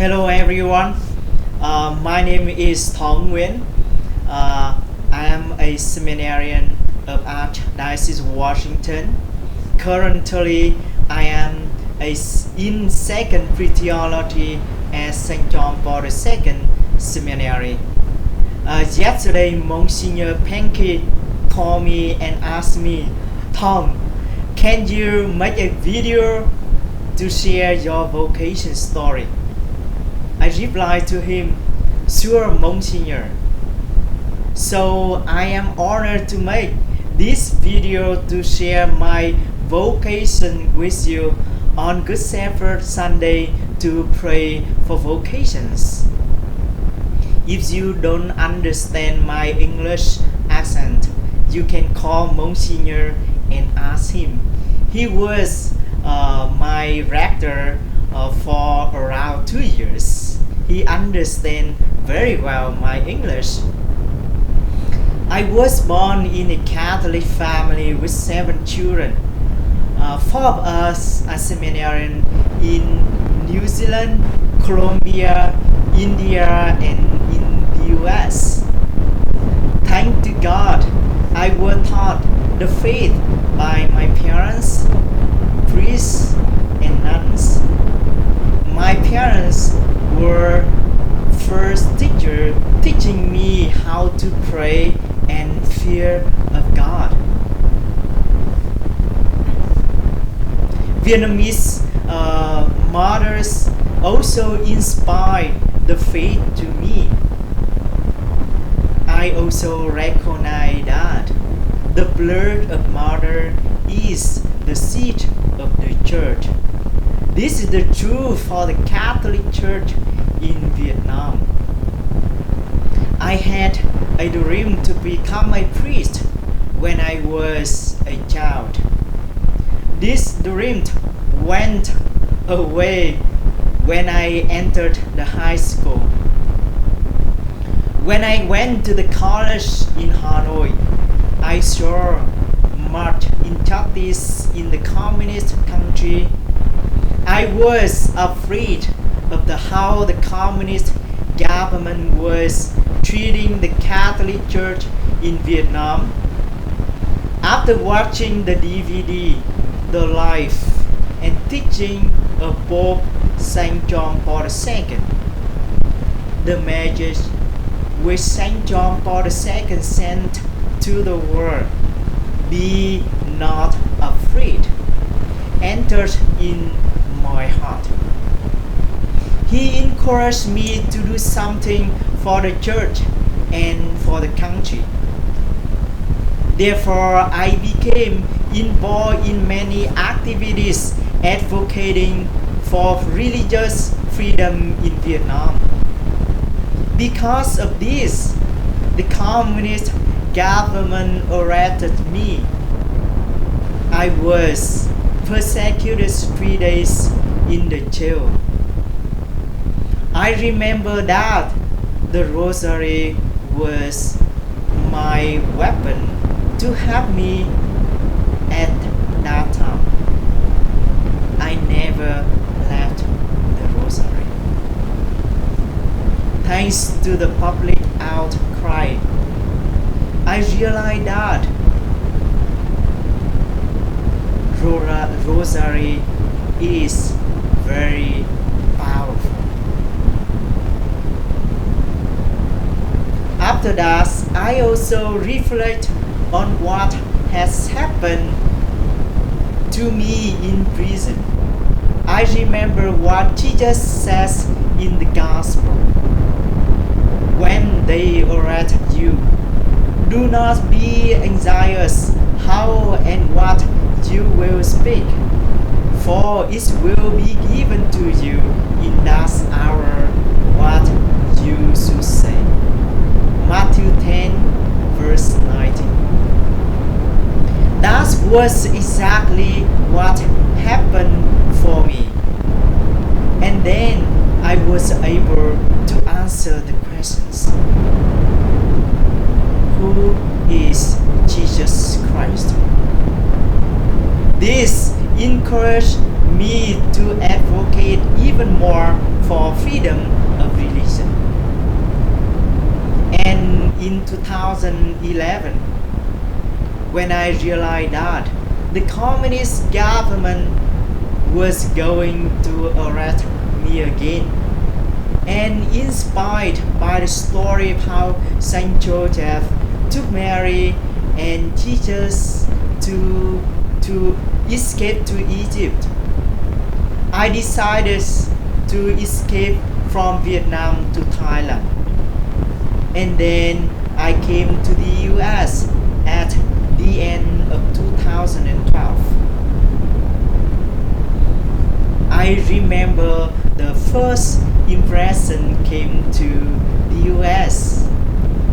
Hello everyone. My name is Thong. I am a seminarian of Archdiocese of Washington. Currently, I am in second pre-theology at St. John Paul II Seminary. Yesterday, Monsignor Penke called me and asked me, Thong, can you make a video to share your vocation story? I replied to him, sure, Monsignor. So I am honored to make this video to share my vocation with you on Good Shepherd Sunday to pray for vocations. If you don't understand my English accent, you can call Monsignor and ask him. He was my rector for around 2 years. He understands very well my English. I was born in a Catholic family with 7 children. 4 of us are seminarian in New Zealand, Colombia, India, and in the US. Thank to God, I was taught the faith by my parents, priests, and nuns. My parents were first teacher teaching me how to pray and fear of God. Vietnamese mothers also inspired the faith to me. I also recognize that the blood of mother is the seed of the church. This is the truth for the Catholic Church in Vietnam. I had a dream to become a priest when I was a child. This dream went away when I entered the high school. When I went to the college in Hanoi, I saw much injustice in the communist country. I was afraid of how the communist government was treating the Catholic Church in Vietnam. After watching the DVD, The Life and Teaching of Pope St. John Paul II, the message which St. John Paul II sent to the world, "Be not afraid," entered in my heart. He encouraged me to do something for the church and for the country. Therefore, I became involved in many activities advocating for religious freedom in Vietnam. Because of this, the communist government arrested me. I was persecuted 3 days in the jail. I remember that the rosary was my weapon to help me at that time. I never left the rosary. Thanks to the public outcry, I realized that rosary is very powerful. After that, I also reflect on what has happened to me in prison. I remember what Jesus says in the Gospel. When they arrest you, do not be anxious how and what you will speak, for it will be given to you in that hour what you should say. Matthew 10, verse 19. That was exactly what happened for me. And then I was able to answer the questions. Who is Jesus Christ? This encouraged me to advocate even more for freedom of religion. And in 2011, when I realized that the communist government was going to arrest me again, and inspired by the story of how Saint Joseph took Mary and Jesus to escape to Egypt, I decided to escape from Vietnam to Thailand. And then I came to the US at the end of 2012. I remember the first impression came to the US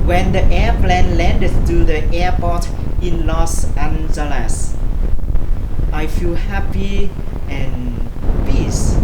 when the airplane landed to the airport in Los Angeles. I feel happy and peace.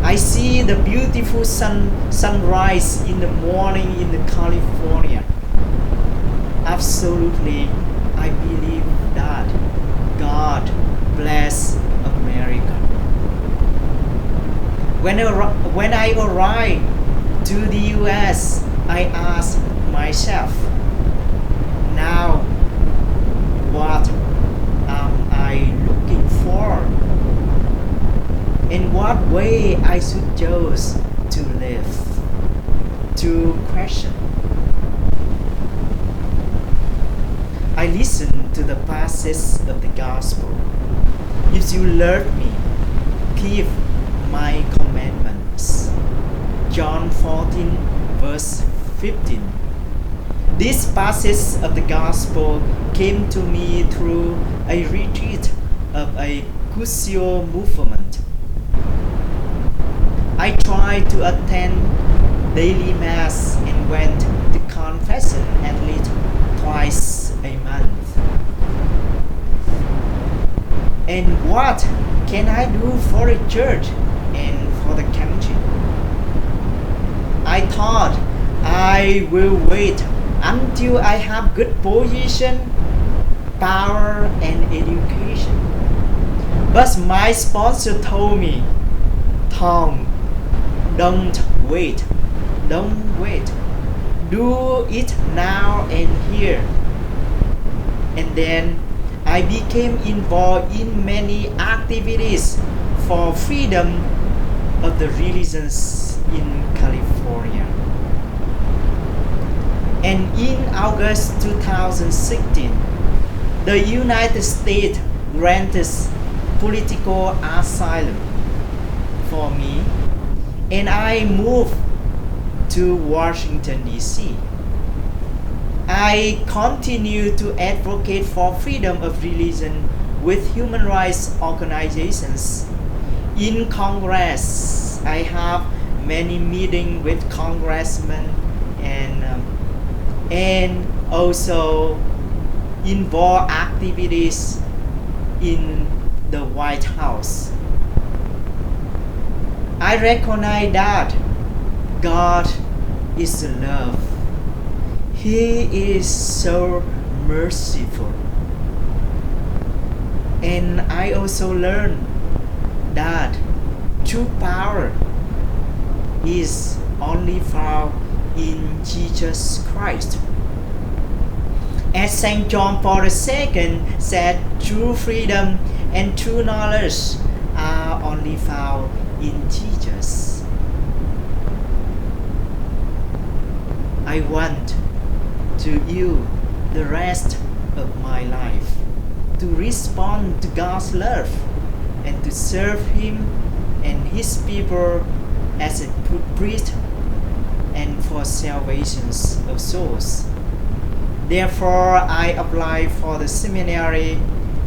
I see the beautiful sunrise in the morning in California. Absolutely, I believe that God bless America. When I arrived to the US, I asked myself, now what am I looking for? In what way I should choose to live? To question. I listened to the passage of the gospel. If you love me, keep my commandments. John 14 verse 15. This passage of the gospel came to me through a retreat of a Cusio movement. I tried to attend daily mass and went to confession at least twice a month. And what can I do for the church and for the country? I thought I will wait until I have good position, power, and education. But my sponsor told me, Thong, don't wait. Do it now and here. And then I became involved in many activities for freedom of the religions in California. And in August 2016, the United States granted political asylum for me, and I moved to Washington, D.C. I continue to advocate for freedom of religion with human rights organizations. In Congress, I have many meetings with congressmen and also involve activities in the White House. I recognize that God is love. He is so merciful. And I also learned that true power is only found in Jesus Christ. As St. John Paul II said, true freedom and true knowledge are only found in Jesus. I want to use the rest of my life to respond to God's love and to serve Him and His people as a priest and for salvations of souls. Therefore, I applied for the seminary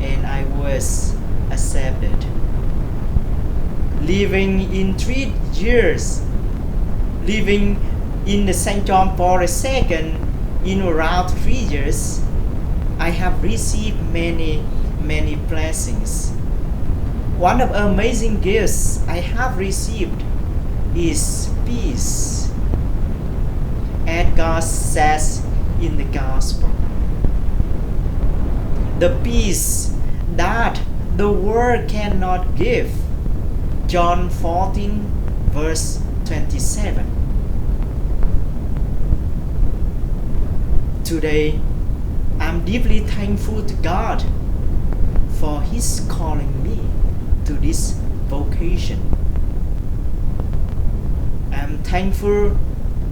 and I was accepted. Living in 3 years, living in the St. John Paul II in around 3 years, I have received many blessings. One of the amazing gifts I have received is peace. As God says in the gospel, the peace that the world cannot give. John 14, verse 27. Today, I'm deeply thankful to God for His calling me to this vocation. I'm thankful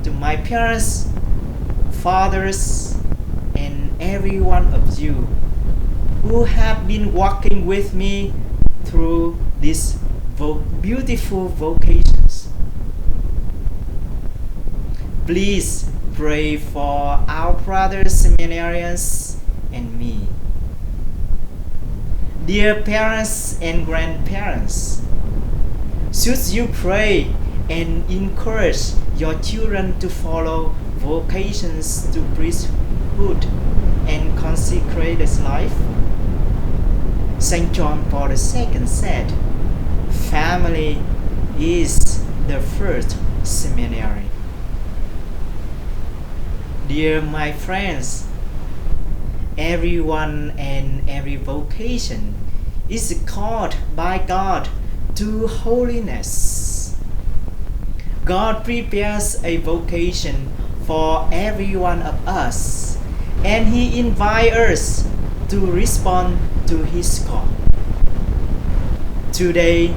to my parents, fathers, and every one of you who have been walking with me through these beautiful vocations. Please pray for our brothers seminarians and me. Dear parents and grandparents, should you pray and encourage your children to follow vocations to priesthood and consecrated life? St. John Paul II said, family is the first seminary. Dear my friends, everyone and every vocation is called by God to holiness. God prepares a vocation for every one of us, and He invites us to respond to His call. Today,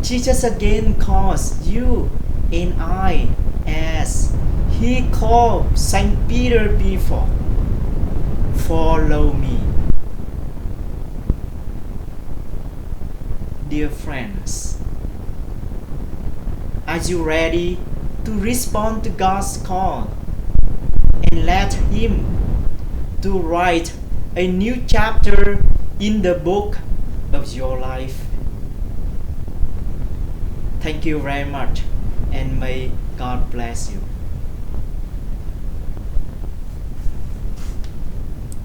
Jesus again calls you and I as He called Saint Peter before. Follow me. Dear friends, are you ready to respond to God's call and let Him to write a new chapter in the book of your life? Thank you very much, and may God bless you.